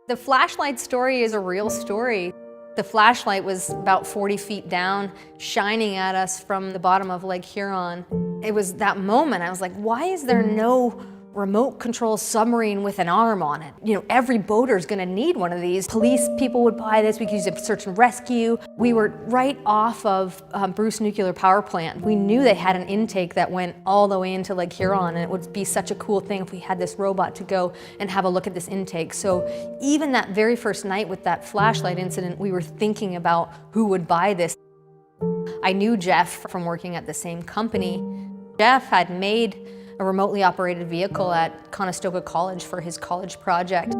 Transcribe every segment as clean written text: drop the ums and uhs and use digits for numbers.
The flashlight story is a real story. The flashlight was about 40 feet down, shining at us from the bottom of Lake Huron. It was that moment, I was like, why is there no remote control submarine with an arm on it? You know, every boater's gonna need one of these. Police people would buy this, we could use it for search and rescue. We were right off of Bruce Nuclear Power Plant. We knew they had an intake that went all the way into Lake Huron, and it would be such a cool thing if we had this robot to go and have a look at this intake. So even that very first night with that flashlight incident, we were thinking about who would buy this. I knew Jeff from working at the same company. Jeff had made a remotely operated vehicle at Conestoga College for his college project.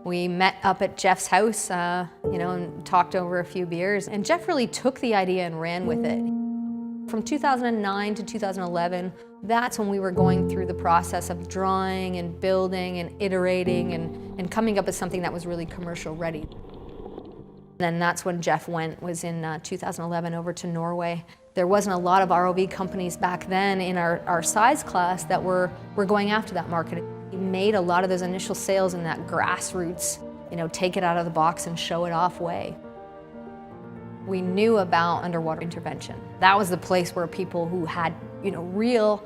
We met up at Jeff's house, and talked over a few beers, and Jeff really took the idea and ran with it. From 2009 to 2011, that's when we were going through the process of drawing and building and iterating and coming up with something that was really commercial ready. And that's when Jeff was in 2011 over to Norway. There wasn't a lot of ROV companies back then in our size class that were going after that market. He made a lot of those initial sales in that grassroots, take it out of the box and show it off way. We knew about underwater intervention. That was the place where people who had, real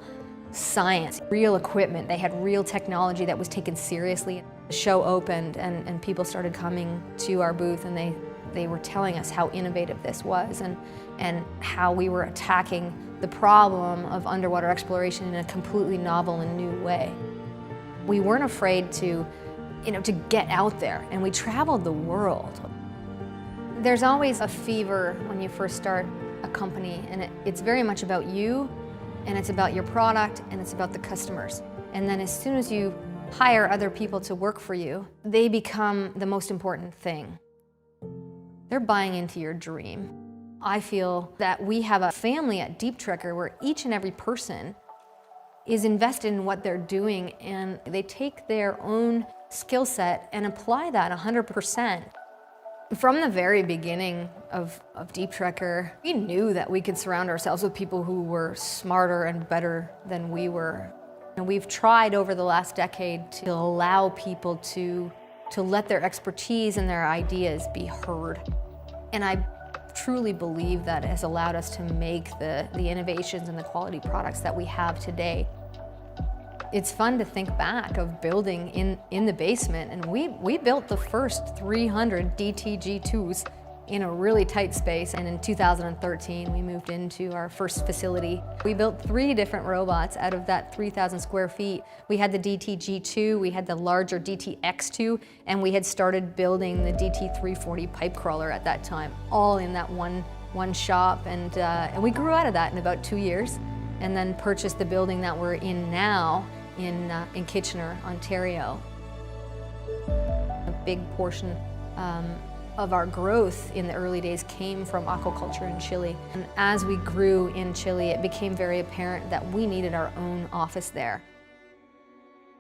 science, real equipment, they had real technology that was taken seriously. The show opened and people started coming to our booth, and they were telling us how innovative this was and how we were attacking the problem of underwater exploration in a completely novel and new way. We weren't afraid to get out there, and we traveled the world. There's always a fever when you first start a company, and it's very much about you, and it's about your product, and it's about the customers. And then as soon as you hire other people to work for you, they become the most important thing. They're buying into your dream. I feel that we have a family at Deep Trekker where each and every person is invested in what they're doing, and they take their own skill set and apply that 100%. From the very beginning of Deep Trekker, we knew that we could surround ourselves with people who were smarter and better than we were. And we've tried over the last decade to allow people to let their expertise and their ideas be heard. And I truly believe that has allowed us to make the innovations and the quality products that we have today. It's fun to think back of building in the basement, and we built the first 300 DTG2s in a really tight space, and in 2013 we moved into our first facility. We built 3 different robots out of that 3,000 square feet. We had the DTG2, we had the larger DTX2, and we had started building the DT340 pipe crawler at that time, all in that one shop, and we grew out of that in about 2 years, and then purchased the building that we're in now in Kitchener, Ontario. A big portion of our growth in the early days came from aquaculture in Chile. And as we grew in Chile, it became very apparent that we needed our own office there.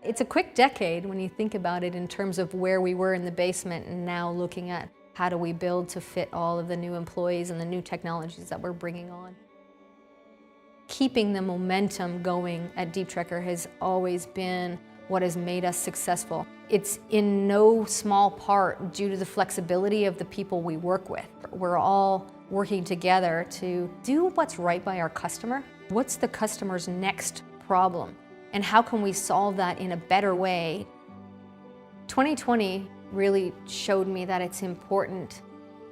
It's a quick decade when you think about it in terms of where we were in the basement and now looking at how do we build to fit all of the new employees and the new technologies that we're bringing on. Keeping the momentum going at Deep Trekker has always been what has made us successful. It's in no small part due to the flexibility of the people we work with. We're all working together to do what's right by our customer. What's the customer's next problem? And how can we solve that in a better way? 2020 really showed me that it's important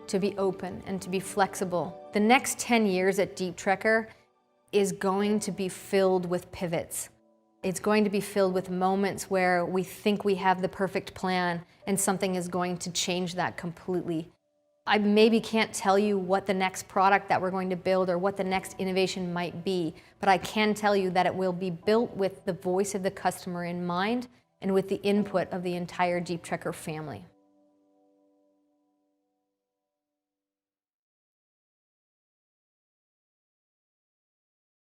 to be open and to be flexible. The next 10 years at Deep Trekker is going to be filled with pivots. It's going to be filled with moments where we think we have the perfect plan and something is going to change that completely. I maybe can't tell you what the next product that we're going to build or what the next innovation might be, but I can tell you that it will be built with the voice of the customer in mind and with the input of the entire Deep Trekker family.